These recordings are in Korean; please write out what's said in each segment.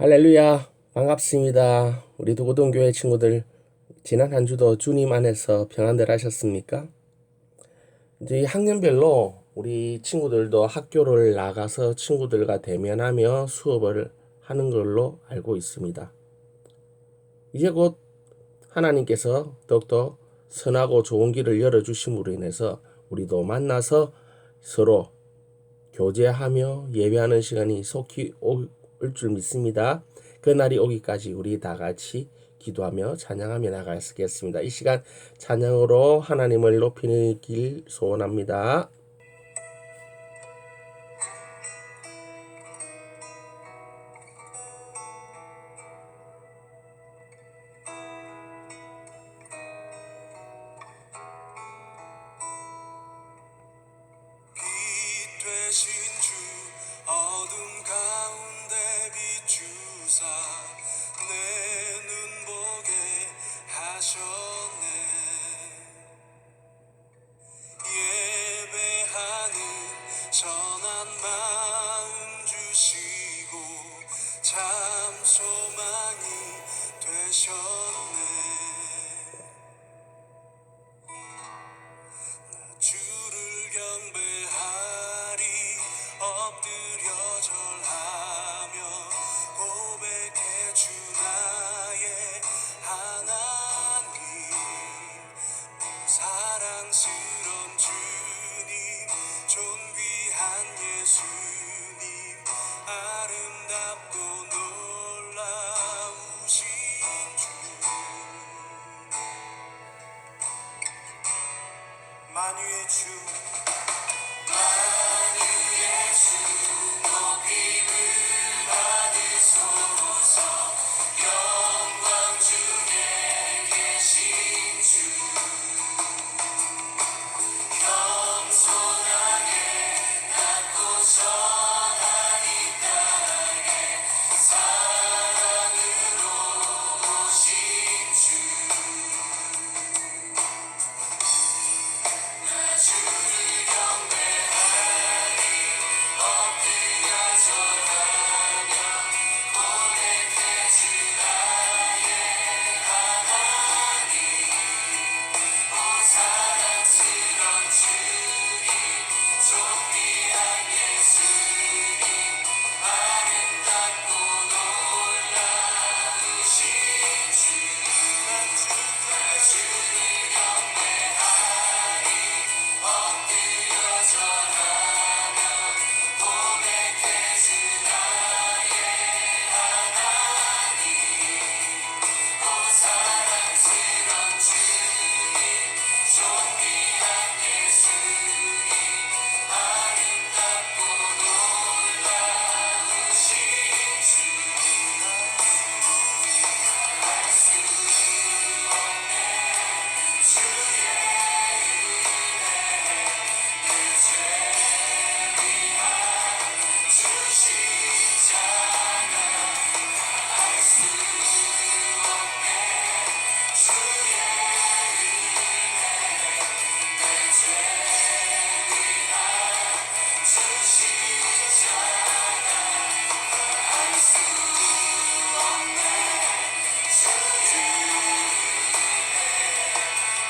할렐루야, 반갑습니다. 우리 도고동교회 친구들, 지난 한 주도 주님 안에서 평안들 하셨습니까? 이제 이 학년별로 우리 친구들도 학교를 나가서 친구들과 대면하며 수업을 하는 걸로 알고 있습니다. 이제 곧 하나님께서 더욱더 선하고 좋은 길을 열어주심으로 인해서 우리도 만나서 서로 교제하며 예배하는 시간이 속히 올 줄 믿습니다. 그 날이 오기까지 우리 다 같이 기도하며 찬양하며 나가겠습니다. 이 시간 찬양으로 하나님을 높이는 길 소원합니다. 빛 되신 주 어둠 가운데 비추사 내 눈 보게 하셨네. 예배하는 선한 마음 주시고 참 소망이 되셨네. 주를 경배하리 엎드려 절하며 고백해 주 나의 하나님. 사랑스런 주님 존귀한 예수님 아름답고 놀라우신 주 만유의 주 만유의 주 높임을 받으소서. 영광 중에 계신 주 겸손하게 낮고 선한 이 땅에 사랑으로 오신 주. 나 주를 경배하리 엎드려 절하며 고백해 주 나의 하나님. 오 사랑스런 주님 존귀한 예수님 아름답고 놀라우신 주. 나 주를 경배하리 엎드려 절하며 고백해 주 나의 하나님. 오 사랑스런 주님 존귀한 예수님 아름답고 놀라우신 주. 알 수 없네 주의 은혜 내 죄 위한 주 십자가. 알 수 없네 주의 은혜 내 죄 위한 주 십자가. 알 수 없네 주의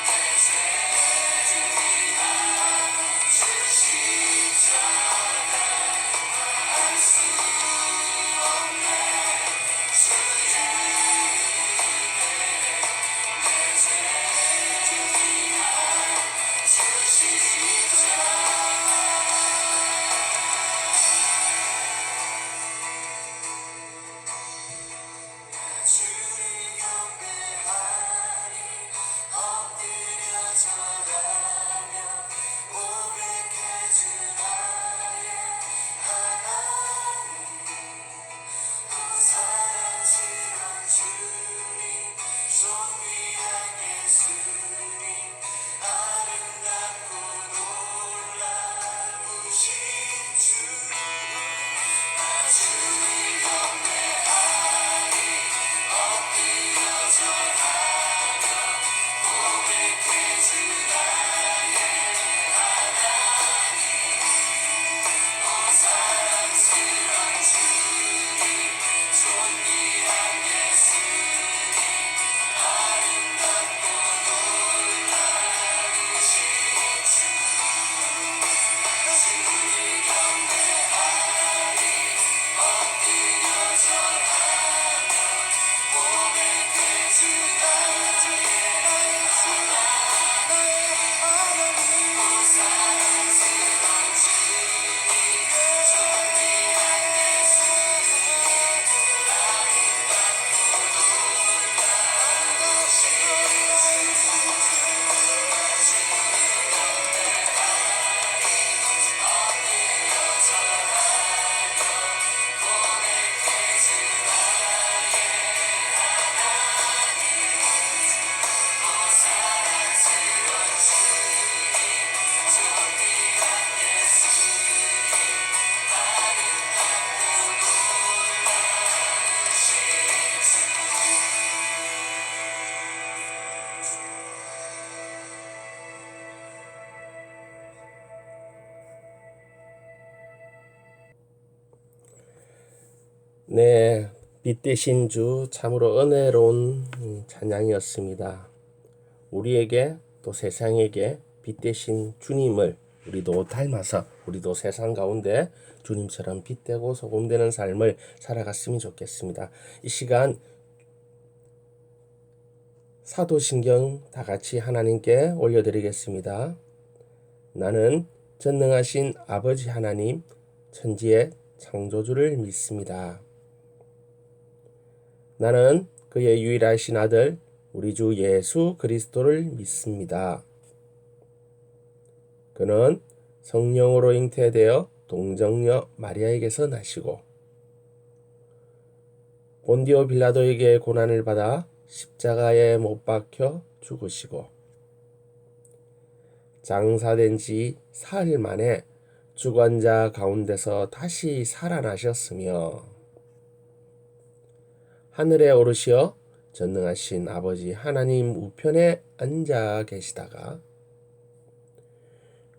내 죄 위한 주 십자가. 알 수 없네 주의 내 죄 위한 주 십자가. 주를 경배하리 엎드려 절하며 고백해 주 나의 하나님. 오 사랑스런 주님 존귀한 예수님 아름답고 놀라우신 주. 나 주를 경배하리 엎드려 절하며 고백해 주 나의 하나님. 오 사랑스런 주님 존귀한 네, 빛 대신 주 참으로 은혜로운 찬양이었습니다. 우리에게 또 세상에게 빛 대신 주님을 우리도 닮아서 우리도 세상 가운데 주님처럼 빛되고 소금되는 삶을 살아갔으면 좋겠습니다. 이 시간 사도신경 다 같이 하나님께 올려드리겠습니다. 나는 전능하신 아버지 하나님 천지의 창조주를 믿습니다. 나는 그의 유일하신 아들 우리 주 예수 그리스도를 믿습니다. 그는 성령으로 잉태되어 동정녀 마리아에게서 나시고 본디오 빌라도에게 고난을 받아 십자가에 못 박혀 죽으시고 장사된 지 사흘 만에 죽은 자 가운데서 다시 살아나셨으며 하늘에 오르시어 전능하신 아버지 하나님 우편에 앉아 계시다가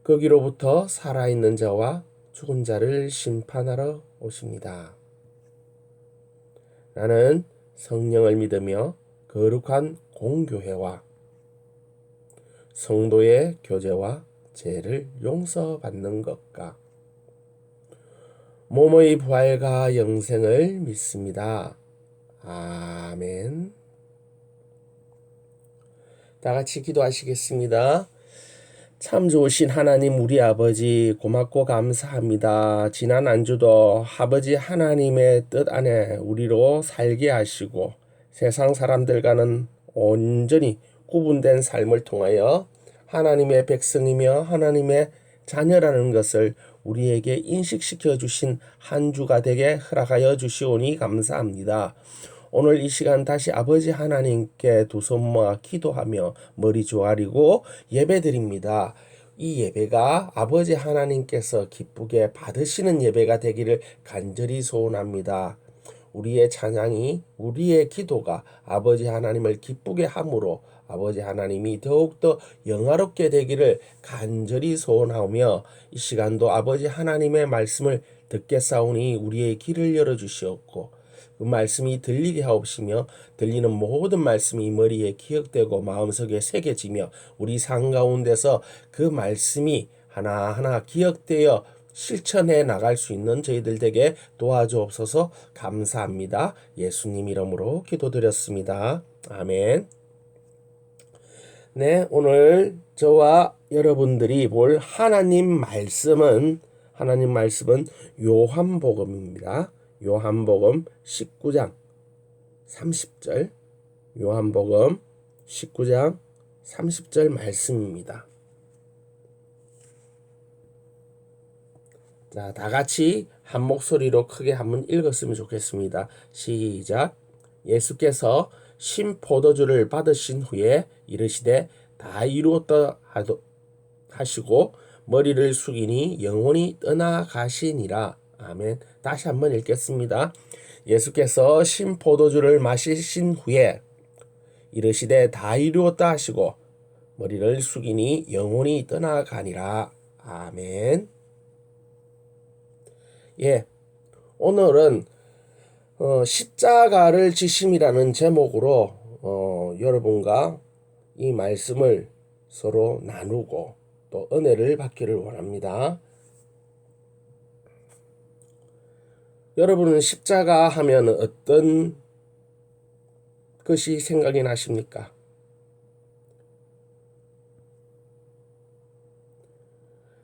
거기로부터 살아있는 자와 죽은 자를 심판하러 오십니다. 나는 성령을 믿으며 거룩한 공교회와 성도의 교제와 죄를 용서받는 것과 몸의 부활과 영생을 믿습니다. 아멘. 다 같이 기도하시겠습니다. 참 좋으신 하나님 우리 아버지 고맙고 감사합니다. 지난 한 주도 아버지 하나님의 뜻 안에 우리로 살게 하시고 세상 사람들과는 온전히 구분된 삶을 통하여 하나님의 백성이며 하나님의 자녀라는 것을 우리에게 인식시켜 주신 한 주가 되게 허락하여 주시오니 감사합니다. 오늘 이 시간 다시 아버지 하나님께 두 손 모아 기도하며 머리 조아리고 예배드립니다. 이 예배가 아버지 하나님께서 기쁘게 받으시는 예배가 되기를 간절히 소원합니다. 우리의 찬양이 우리의 기도가 아버지 하나님을 기쁘게 함으로 아버지 하나님이 더욱더 영화롭게 되기를 간절히 소원하며 이 시간도 아버지 하나님의 말씀을 듣겠사오니 우리의 귀를 열어주시옵고 그 말씀이 들리게 하옵시며 들리는 모든 말씀이 머리에 기억되고 마음속에 새겨지며 우리 삶 가운데서 그 말씀이 하나하나 기억되어 실천해 나갈 수 있는 저희들 되게 도와주옵소서. 감사합니다. 예수님 이름으로 기도드렸습니다. 아멘. 네, 오늘 저와 여러분들이 볼 하나님 말씀은 요한복음입니다. 요한복음 19장 30절 요한복음 19장 30절 말씀입니다. 자, 다 같이 한 목소리로 크게 한번 읽었으면 좋겠습니다. 시작. 예수께서 신 포도주를 받으신 후에 이르시되 다 이루었다 하시고 머리를 숙이니 영혼이 떠나가시니라. 아멘. 다시 한번 읽겠습니다. 예수께서 신 포도주를 마시신 후에 이르시되 다 이루었다 하시고 머리를 숙이니 영혼이 떠나가니라. 아멘. 예, 오늘은 십자가를 지심이라는 제목으로 여러분과 이 말씀을 서로 나누고 또 은혜를 받기를 원합니다. 여러분은 십자가 하면 어떤 것이 생각이 나십니까?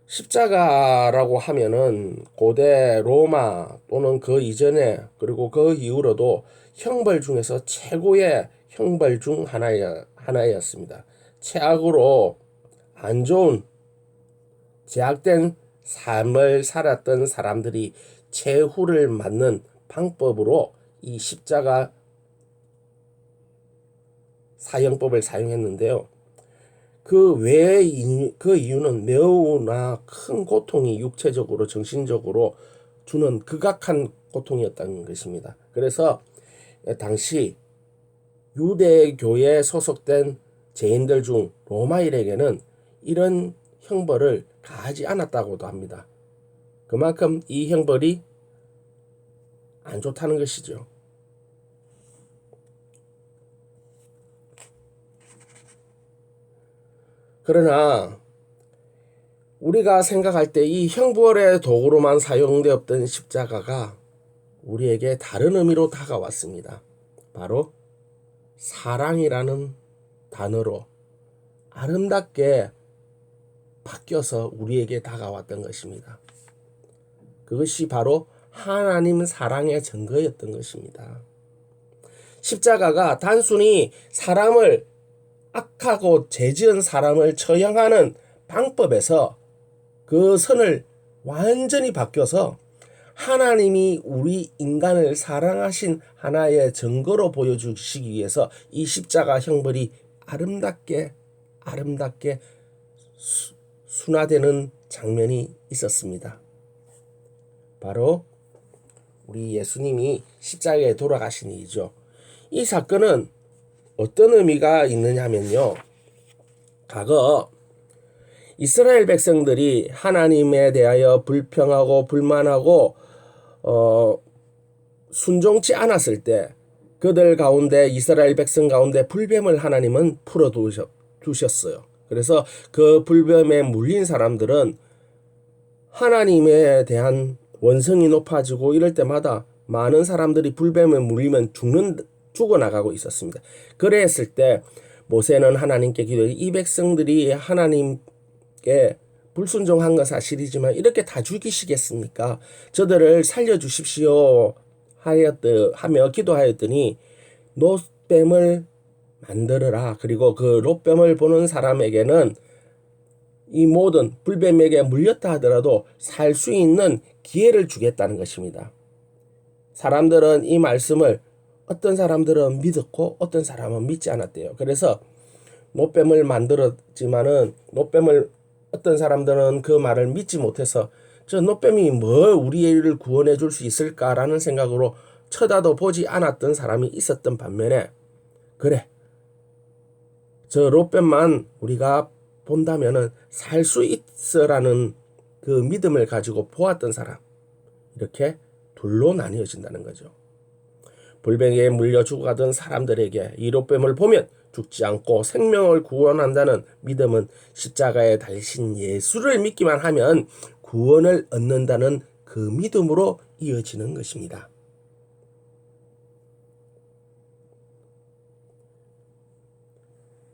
십자가라고 하면은 고대 로마 또는 그 이전에 그리고 그 이후로도 형벌 중에서 최고의 형벌 중 하나였습니다. 최악으로 안 좋은 제약된 삶을 살았던 사람들이 최후를 맞는 방법으로 이 십자가 사형법을 사용했는데요. 그 이유는 매우나 큰 고통이 육체적으로, 정신적으로 주는 극악한 고통이었다는 것입니다. 그래서 당시 유대교에 소속된 죄인들 중 로마인에게는 이런 형벌을 가하지 않았다고도 합니다. 그만큼 이 형벌이 안 좋다는 것이죠. 그러나 우리가 생각할 때 이 형벌의 도구로만 사용되었던 십자가가 우리에게 다른 의미로 다가왔습니다. 바로 사랑이라는 단어로 아름답게 바뀌어서 우리에게 다가왔던 것입니다. 그것이 바로 하나님 사랑의 증거였던 것입니다. 십자가가 단순히 사람을 악하고 죄지은 사람을 처형하는 방법에서 그 선을 완전히 바뀌어서 하나님이 우리 인간을 사랑하신 하나의 증거로 보여주시기 위해서 이 십자가 형벌이 아름답게 순화되는 장면이 있었습니다. 바로 우리 예수님이 십자가에 돌아가신 일이죠. 이 사건은 어떤 의미가 있느냐면요. 과거 이스라엘 백성들이 하나님에 대하여 불평하고 불만하고 순종치 않았을 때 그들 가운데 이스라엘 백성 가운데 불뱀을 하나님은 풀어두셨어요. 그래서 그 불뱀에 물린 사람들은 하나님에 대한 원성이 높아지고 이럴 때마다 많은 사람들이 불뱀에 물리면 죽어나가고 있었습니다. 그랬을 때 모세는 하나님께 기도해 이 백성들이 하나님께 불순종한 건 사실이지만 이렇게 다 죽이시겠습니까? 저들을 살려주십시오 하며 기도하였더니 놋뱀을 만들어라. 그리고 그 놋뱀을 보는 사람에게는 이 모든 불뱀에게 물렸다 하더라도 살 수 있는 기회를 주겠다는 것입니다. 사람들은 이 말씀을 어떤 사람들은 믿었고 어떤 사람은 믿지 않았대요. 그래서 놋뱀을 만들었지만은 놋뱀을 어떤 사람들은 그 말을 믿지 못해서 저 놋뱀이 뭐 우리를 구원해 줄 수 있을까라는 생각으로 쳐다도 보지 않았던 사람이 있었던 반면에 그래 저 놋뱀만 우리가 본다면은 살 수 있어라는 그 믿음을 가지고 보았던 사람 이렇게 둘로 나뉘어진다는 거죠. 불뱀에 물려 죽어가던 사람들에게 이 롯뱀을 보면 죽지 않고 생명을 구원한다는 믿음은 십자가에 달리신 예수를 믿기만 하면 구원을 얻는다는 그 믿음으로 이어지는 것입니다.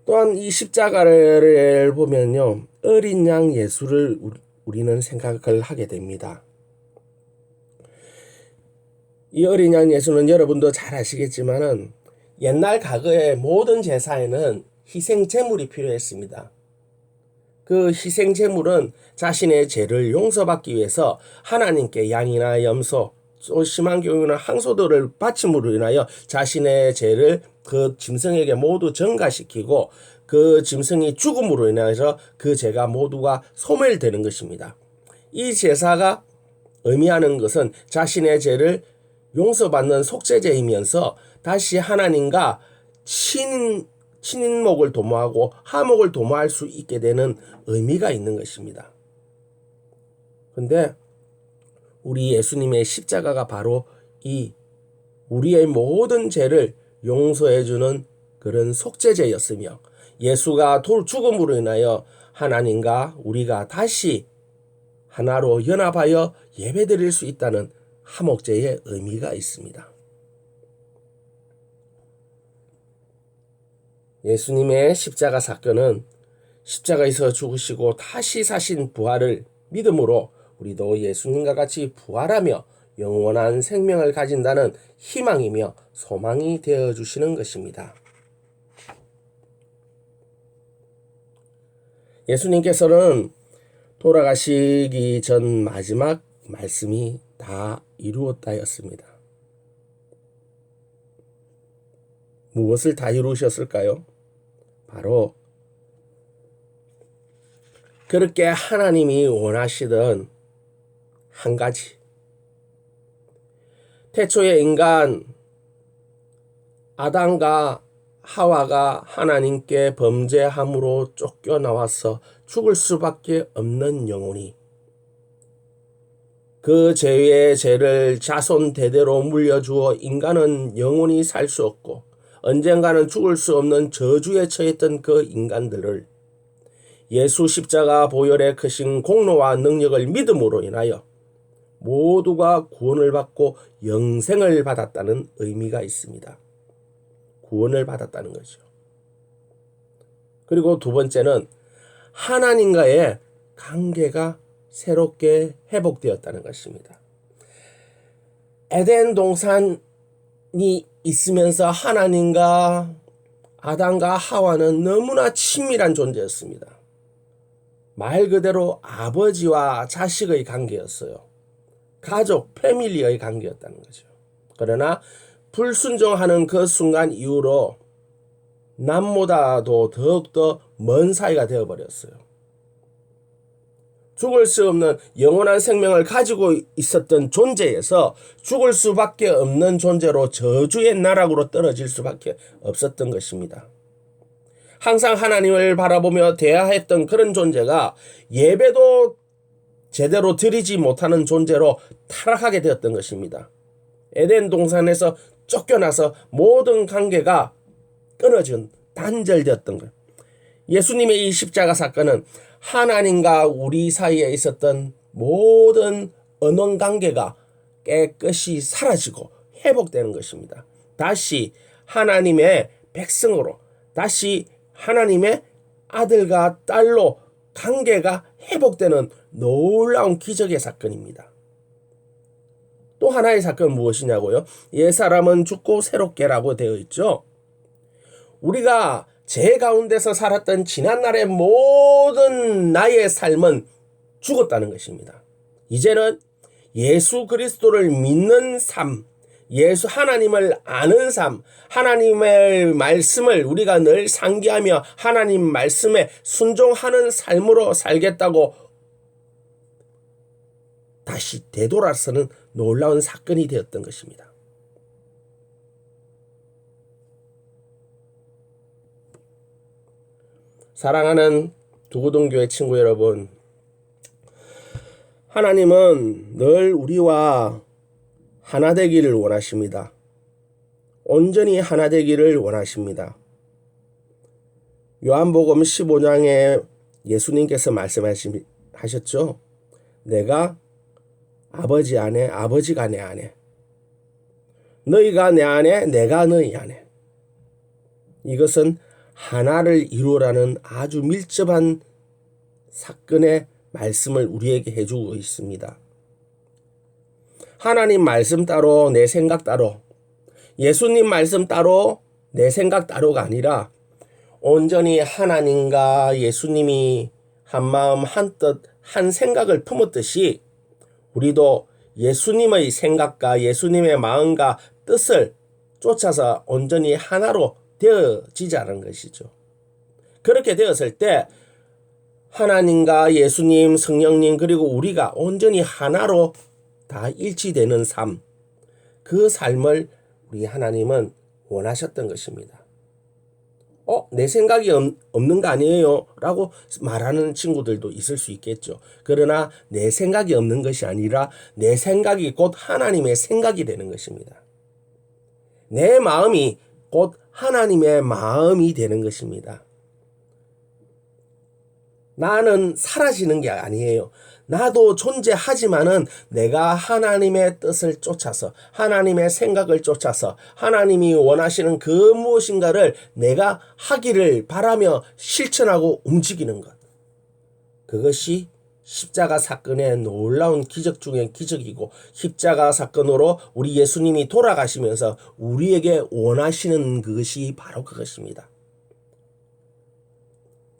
또한 이 십자가를 보면요, 어린 양 예수를 우리는 생각을 하게 됩니다. 이 어린 양 예수는 여러분도 잘 아시겠지만은 옛날 과거의 모든 제사에는 희생 제물이 필요했습니다. 그 희생 제물은 자신의 죄를 용서받기 위해서 하나님께 양이나 염소, 또 심한 경우는 항소들을 바침으로 인하여 자신의 죄를 그 짐승에게 모두 전가시키고 그 짐승이 죽음으로 인해서 그 죄가 모두가 소멸되는 것입니다. 이 제사가 의미하는 것은 자신의 죄를 용서받는 속죄제이면서 다시 하나님과 친인목을 도모하고 화목을 도모할 수 있게 되는 의미가 있는 것입니다. 근데 우리 예수님의 십자가가 바로 이 우리의 모든 죄를 용서해주는 그런 속죄제였으며 예수가 죽음으로 인하여 하나님과 우리가 다시 하나로 연합하여 예배드릴 수 있다는 화목제의 의미가 있습니다. 예수님의 십자가 사건은 십자가에서 죽으시고 다시 사신 부활을 믿음으로 우리도 예수님과 같이 부활하며 영원한 생명을 가진다는 희망이며 소망이 되어주시는 것입니다. 예수님께서는 돌아가시기 전 마지막 말씀이 다 이루었다였습니다. 무엇을 다 이루셨을까요? 바로 그렇게 하나님이 원하시던 한 가지, 태초의 인간 아담과 하와가 하나님께 범죄함으로 쫓겨나와서 죽을 수밖에 없는 영혼이 그 죄의 죄를 자손 대대로 물려주어 인간은 영원히 살 수 없고 언젠가는 죽을 수 없는 저주에 처했던 그 인간들을 예수 십자가 보혈의 크신 공로와 능력을 믿음으로 인하여 모두가 구원을 받고 영생을 받았다는 의미가 있습니다. 구원을 받았다는 거죠. 그리고 두 번째는 하나님과의 관계가 새롭게 회복되었다는 것입니다. 에덴 동산이 있으면서 하나님과 아담과 하와는 너무나 친밀한 존재였습니다. 말 그대로 아버지와 자식의 관계였어요. 가족, 패밀리의 관계였다는 거죠. 그러나 불순종하는 그 순간 이후로 남보다도 더욱더 먼 사이가 되어버렸어요. 죽을 수 없는 영원한 생명을 가지고 있었던 존재에서 죽을 수밖에 없는 존재로 저주의 나락으로 떨어질 수밖에 없었던 것입니다. 항상 하나님을 바라보며 대화했던 그런 존재가 예배도 제대로 드리지 못하는 존재로 타락하게 되었던 것입니다. 에덴 동산에서 쫓겨나서 모든 관계가 끊어진, 단절되었던 것. 예수님의 이 십자가 사건은 하나님과 우리 사이에 있었던 모든 언원 관계가 깨끗이 사라지고 회복되는 것입니다. 다시 하나님의 백성으로, 다시 하나님의 아들과 딸로 관계가 회복되는 놀라운 기적의 사건입니다. 또 하나의 사건은 무엇이냐고요? 옛사람은 죽고 새롭게라고 되어 있죠. 우리가 죄 가운데서 살았던 지난날의 모든 나의 삶은 죽었다는 것입니다. 이제는 예수 그리스도를 믿는 삶, 예수 하나님을 아는 삶, 하나님의 말씀을 우리가 늘 상기하며 하나님 말씀에 순종하는 삶으로 살겠다고 다시 되돌아서는 놀라운 사건이 되었던 것입니다. 사랑하는 두고동교회 친구 여러분, 하나님은 늘 우리와 하나 되기를 원하십니다. 온전히 하나 되기를 원하십니다. 요한복음 15장에 예수님께서 말씀하셨죠. 내가 아버지 안에, 아버지가 내 안에, 너희가 내 안에, 내가 너희 안에. 이것은 하나를 이루라는 아주 밀접한 사건의 말씀을 우리에게 해주고 있습니다. 하나님 말씀 따로 내 생각 따로, 예수님 말씀 따로 내 생각 따로가 아니라 온전히 하나님과 예수님이 한 마음 한 뜻 한 생각을 품었듯이 우리도 예수님의 생각과 예수님의 마음과 뜻을 쫓아서 온전히 하나로 되어지자는 것이죠. 그렇게 되었을 때 하나님과 예수님, 성령님 그리고 우리가 온전히 하나로 다 일치되는 삶, 그 삶을 우리 하나님은 원하셨던 것입니다. 내 생각이 없는 거 아니에요? 라고 말하는 친구들도 있을 수 있겠죠. 그러나 내 생각이 없는 것이 아니라 내 생각이 곧 하나님의 생각이 되는 것입니다. 내 마음이 곧 하나님의 마음이 되는 것입니다. 나는 사라지는 게 아니에요. 나도 존재하지만은 내가 하나님의 뜻을 쫓아서 하나님의 생각을 쫓아서 하나님이 원하시는 그 무엇인가를 내가 하기를 바라며 실천하고 움직이는 것. 그것이 십자가 사건의 놀라운 기적 중에 기적이고 십자가 사건으로 우리 예수님이 돌아가시면서 우리에게 원하시는 그것이 바로 그것입니다.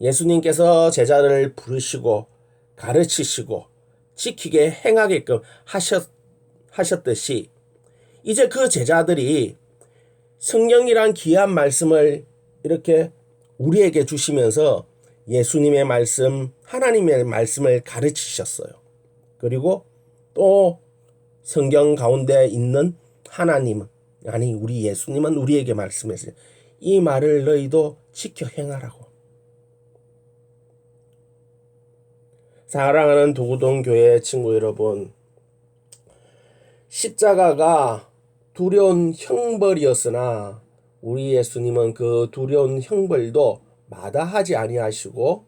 예수님께서 제자를 부르시고 가르치시고 지키게 행하게끔 하셨듯이 이제 그 제자들이 성경이란 귀한 말씀을 이렇게 우리에게 주시면서 예수님의 말씀, 하나님의 말씀을 가르치셨어요. 그리고 또 성경 가운데 있는 하나님은, 아니 우리 예수님은 우리에게 말씀했어요. 이 말을 너희도 지켜 행하라고. 사랑하는 도구동 교회 친구 여러분, 십자가가 두려운 형벌이었으나 우리 예수님은 그 두려운 형벌도 마다하지 아니하시고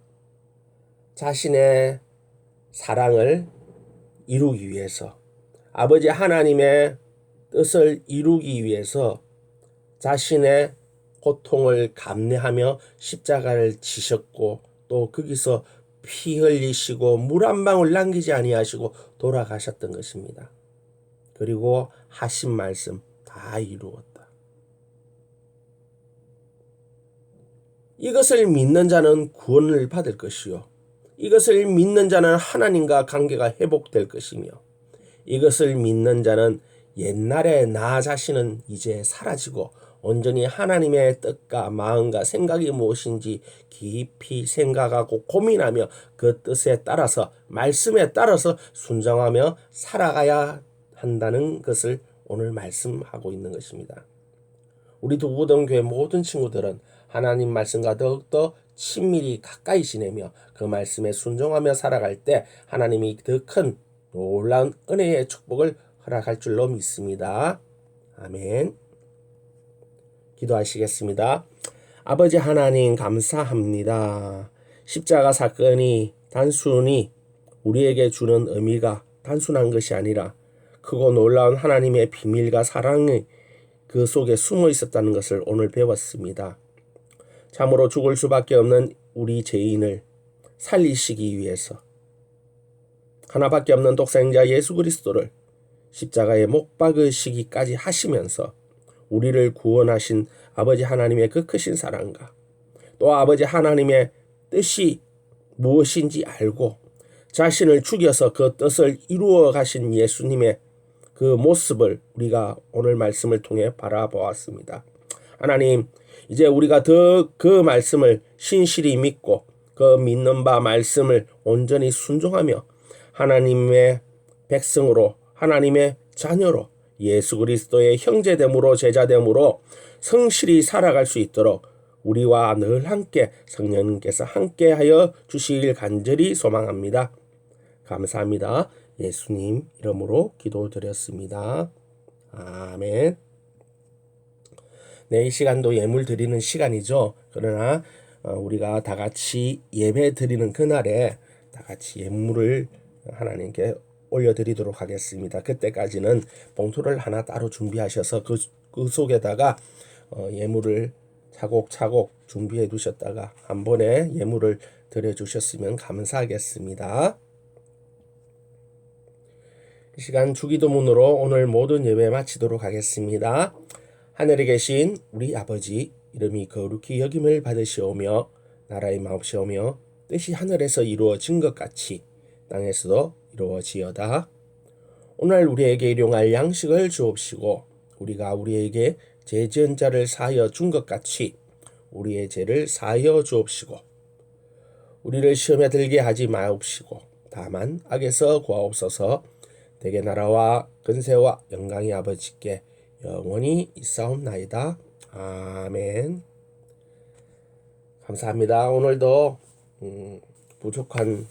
자신의 사랑을 이루기 위해서, 아버지 하나님의 뜻을 이루기 위해서 자신의 고통을 감내하며 십자가를 지셨고 또 거기서 피 흘리시고 물 한 방울 남기지 아니하시고 돌아가셨던 것입니다. 그리고 하신 말씀 다 이루었다. 이것을 믿는 자는 구원을 받을 것이요, 이것을 믿는 자는 하나님과 관계가 회복될 것이며, 이것을 믿는 자는 옛날에 나 자신은 이제 사라지고 온전히 하나님의 뜻과 마음과 생각이 무엇인지 깊이 생각하고 고민하며 그 뜻에 따라서 말씀에 따라서 순종하며 살아가야 한다는 것을 오늘 말씀하고 있는 것입니다. 우리 도구동 교회 모든 친구들은 하나님 말씀과 더욱더 친밀히 가까이 지내며 그 말씀에 순종하며 살아갈 때 하나님이 더 큰 놀라운 은혜의 축복을 허락할 줄로 믿습니다. 아멘. 기도하시겠습니다. 아버지 하나님 감사합니다. 십자가 사건이 단순히 우리에게 주는 의미가 단순한 것이 아니라 크고 놀라운 하나님의 비밀과 사랑이 그 속에 숨어 있었다는 것을 오늘 배웠습니다. 참으로 죽을 수밖에 없는 우리 죄인을 살리시기 위해서 하나밖에 없는 독생자 예수 그리스도를 십자가에 못 박으시기까지 하시면서 우리를 구원하신 아버지 하나님의 그 크신 사랑과 또 아버지 하나님의 뜻이 무엇인지 알고 자신을 죽여서 그 뜻을 이루어 가신 예수님의 그 모습을 우리가 오늘 말씀을 통해 바라보았습니다. 하나님, 이제 우리가 더 그 말씀을 신실히 믿고 그 믿는 바 말씀을 온전히 순종하며 하나님의 백성으로, 하나님의 자녀로, 예수 그리스도의 형제됨으로 제자됨으로 성실히 살아갈 수 있도록 우리와 늘 함께 성령님께서 함께하여 주시길 간절히 소망합니다. 감사합니다. 예수님 이름으로 기도드렸습니다. 아멘. 네, 이 시간도 예물 드리는 시간이죠. 그러나 우리가 다 같이 예배 드리는 그날에 다 같이 예물을 하나님께 올려드리도록 하겠습니다. 그때까지는 봉투를 하나 따로 준비하셔서 그 속에다가 예물을 차곡차곡 준비해 두셨다가 한 번에 예물을 드려주셨으면 감사하겠습니다. 이 시간 주기도문으로 오늘 모든 예배 마치도록 하겠습니다. 하늘에 계신 우리 아버지, 이름이 거룩히 여김을 받으시오며 나라의 마옵시오며 뜻이 하늘에서 이루어진 것 같이 땅에서도 이루어지어다. 오늘 우리에게 일용할 양식을 주옵시고 우리가 우리에게 죄 지은 자를 사하여 준 것 같이 우리의 죄를 사하여 주옵시고 우리를 시험에 들게 하지 마옵시고 다만 악에서 구하옵소서. 대개 나라와 근세와 영광이 아버지께 영원히 있사옵나이다. 아멘. 감사합니다. 오늘도 부족한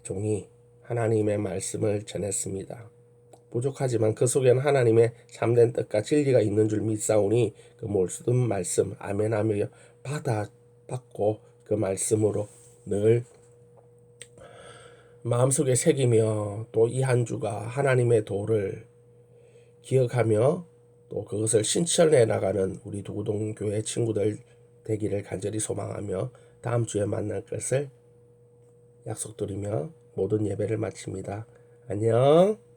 종이 하나님의 말씀을 전했습니다. 부족하지만 그 속에는 하나님의 참된 뜻과 진리가 있는 줄 믿사오니 그 모든 말씀 아멘하며 받고 그 말씀으로 늘 마음속에 새기며 또 이 한 주가 하나님의 도를 기억하며 또 그것을 실천해 나가는 우리 두구동 교회 친구들 되기를 간절히 소망하며 다음 주에 만날 것을 약속드리며 모든 예배를 마칩니다. 안녕.